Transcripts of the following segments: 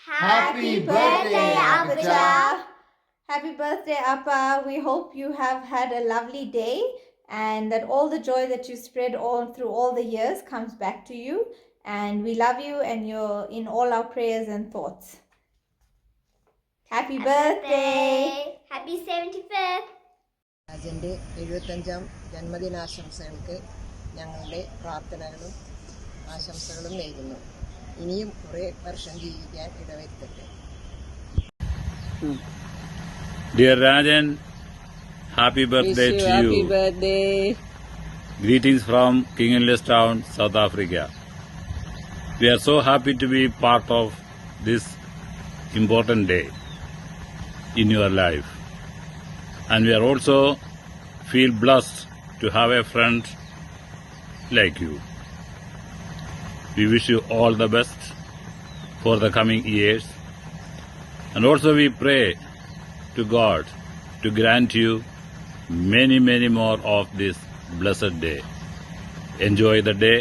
Happy birthday, Appa. Happy birthday, Appa. We hope you have had a lovely day and that all the joy that you spread all through all the years comes back to you. And we love you and you're in all our prayers and thoughts. Happy birthday. Happy 75th. രാജൻ്റെ 75ാം ജന്മദിനാശംസകൾക്ക് ഞങ്ങളുടെ പ്രാർത്ഥനകളും ആശംസകളും നേരുന്നു. ഇനിയും കുറേ വർഷം ജീവിക്കാൻ ഇടവരുത്തട്ടെ. Dear Rajan, happy birthday to you. Happy birthday. Greetings from King Elias Town, South Africa. We are so happy to be part of this important day in your life. And we are also feel blessed to have a friend like you. We wish you all the best for the coming years. And also we pray to God to grant you many, many more of this blessed day. Enjoy the day.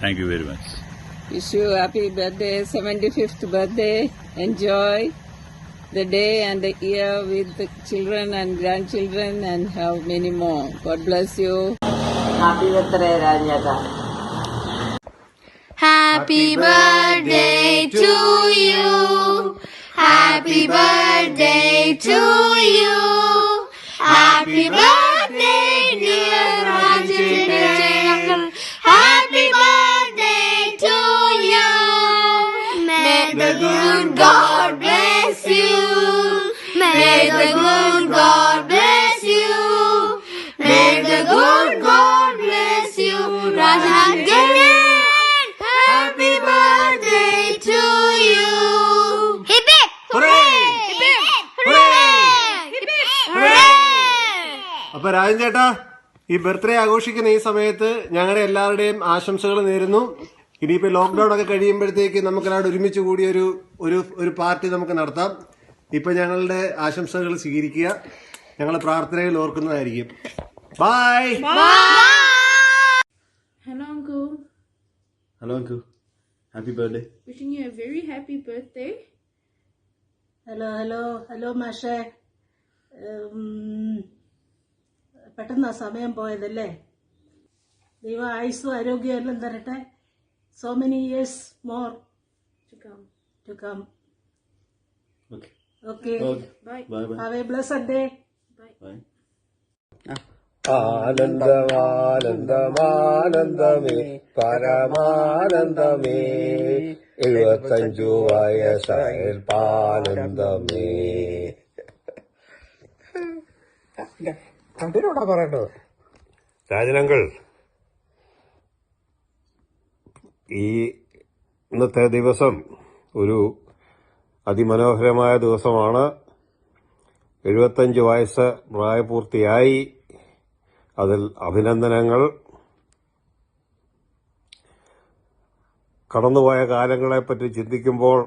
Thank you very much. Wish you happy birthday, 75th birthday. Enjoy the day and the year with the children and grandchildren and have many more. God bless you. Happy birthday, Rajata. Happy birthday to you. Happy birthday to you. Happy birthday, dear Rajan. Happy birthday to you. May the good God bless you. May the good God bless you. May the good God bless you. Rajan, happy birthday to you. Hip hip hooray! Hip hip hooray! Hip hip hooray! അപ്പൊ രാജൻ ചേട്ടാ, ഈ birthday ആഘോഷിക്കുന്ന ഈ സമയത്ത് ഞങ്ങളുടെ എല്ലാവരുടെയും ആശംസകൾ നേരുന്നു. ഇനിയിപ്പോ ലോക്ക്ഡൌൺ ഒക്കെ കഴിയുമ്പോഴത്തേക്ക് നമുക്കെല്ലാവരും ഒരുമിച്ച് കൂടി ഒരു പാർട്ടി നമുക്ക് നടത്താം. ഇപ്പൊ ഞങ്ങളുടെ ആശംസകൾ സ്വീകരിക്കുക, ഞങ്ങളെ പ്രാർത്ഥനയിൽ ഓർക്കുന്നതായിരിക്കും. ബൈ. Hello, Uncle. ഹലോ അങ്കു, happy birthday. Wishing you a very happy birthday. Hello മാഷേ. പെട്ടെന്നാ സമയം പോയതല്ലേ. ദൈവം ആയുസ്സും ആരോഗ്യം എല്ലാം തരട്ടെ. So many years more to come. Okay, have a blessed day. ആനന്ദമാനന്ദമേ പരമാനന്ദമേ 75 വയസ്സായൽപ്പാനന്ദമേ. അതിനോടാ പറയേണ്ടത്. രാജനങ്ങൾ, ഈ ഇന്നത്തെ ദിവസം ഒരു അതിമനോഹരമായ ദിവസമാണ്. 75 വയസ്സ് പ്രായപൂർത്തിയായി. അതിൽ അഭിനന്ദനങ്ങൾ. കടന്നുപോയ കാലങ്ങളെപ്പറ്റി ചിന്തിക്കുമ്പോൾ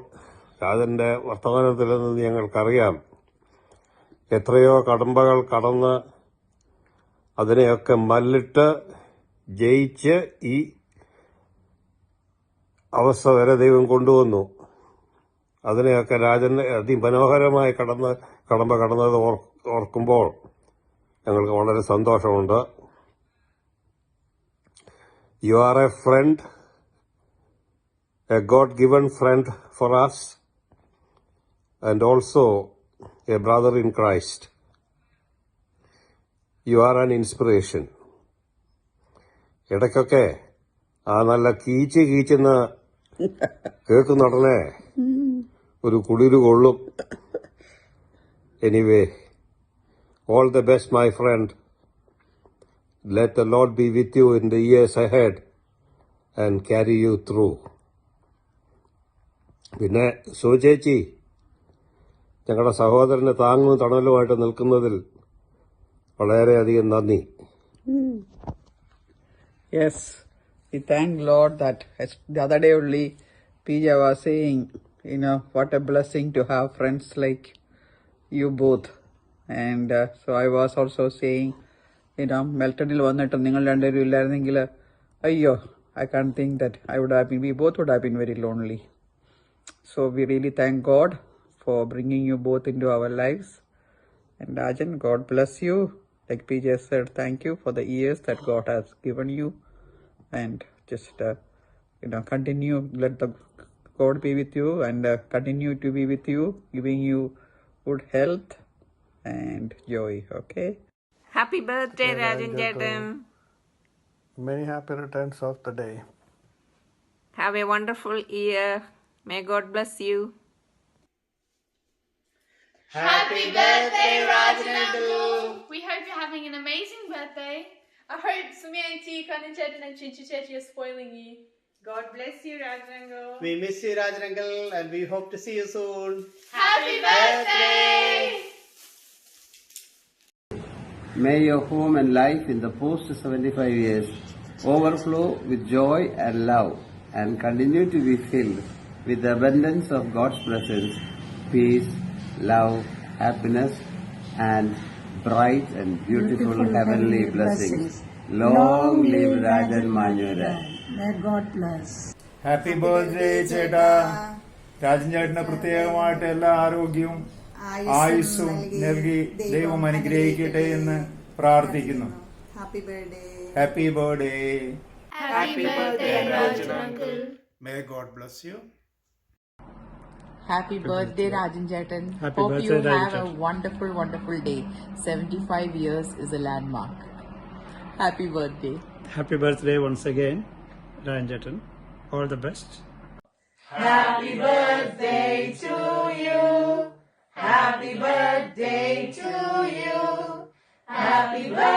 രാജന്റെ വർത്തമാനത്തിൽ നിന്ന് ഞങ്ങൾക്കറിയാം എത്രയോ കടമ്പകൾ കടന്ന് അതിനെയൊക്കെ മല്ലിട്ട് ജയിച്ച് ഈ അവസ്ഥ വരെ ദൈവം കൊണ്ടുവന്നു. അതിനെയൊക്കെ രാജൻ അതിമനോഹരമായി കടമ്പ കടന്നത് ഓർക്കുമ്പോൾ ഞങ്ങൾക്ക് വളരെ സന്തോഷമുണ്ട്. You are a friend, a God given friend for us and also a brother in Christ. You are an inspiration. ഇടയ്ക്കൊക്കെ ആ നല്ല കീച്ചെന്ന കേൾക്കുന്നുടനെ ഒരു കുളിര് കൊള്ളും. Anyway, all the best, my friend. Let the Lord be with you in the years ahead and carry you through. പിന്നെ സുചേച്ചി, ഞങ്ങളുടെ സഹോദരന് താങ്ങും തണലുമായിട്ട് നിൽക്കുന്നതിൽ വളരെയധികം നന്ദി. Yes, we thank Lord that the other day only PJ was saying, what a blessing to have friends like you both. And so I was also saying, മെൽട്ടണിൽ വന്നിട്ട് നിങ്ങൾ രണ്ടുപേരും ഇല്ലായിരുന്നെങ്കിൽ അയ്യോ, I can't think that we both would have been very lonely. So we really thank God for bringing you both into our lives. And Rajan, God bless you. Like PJ said, thank you for the years that God has given you. And just, continue, let the God be with you and continue to be with you, giving you good health and joy, okay? Happy birthday, Rajan Jetan. Many happy returns of the day. Have a wonderful year. May God bless you. Happy birthday, Rajan Uncle! We hope you're having an amazing birthday. I hope Sumi Auntie, Kanan Chetan and Chinchu Chechi are spoiling you. God bless you, Rajan Uncle. We miss you, Rajan Uncle, and we hope to see you soon. Happy birthday! May your home and life in the post 75 years overflow with joy and love and continue to be filled with the abundance of God's presence, peace, love, happiness, and bright and beautiful heavenly blessings. Long live Rajan Manyura. May God bless. Happy birthday ചേട്ടാ. രാജൻ ചേട്ടന് പ്രത്യേകമായിട്ട് എല്ലാ ആരോഗ്യവും ആയുസ്സും നൽകി ദൈവം അനുഗ്രഹിക്കട്ടെ എന്ന് പ്രാർത്ഥിക്കുന്നു. Happy birthday. Happy birthday. Happy birthday, Rajan Uncle. May God bless you. Happy birthday, Rajan Jetan. Happy Hope birthday, you Rajan have a Jetan. wonderful, wonderful day. 75 years is a landmark. Happy birthday. Happy birthday once again, Rajan Jetan. All the best. Happy birthday to you. Happy birthday to you. Happy birthday.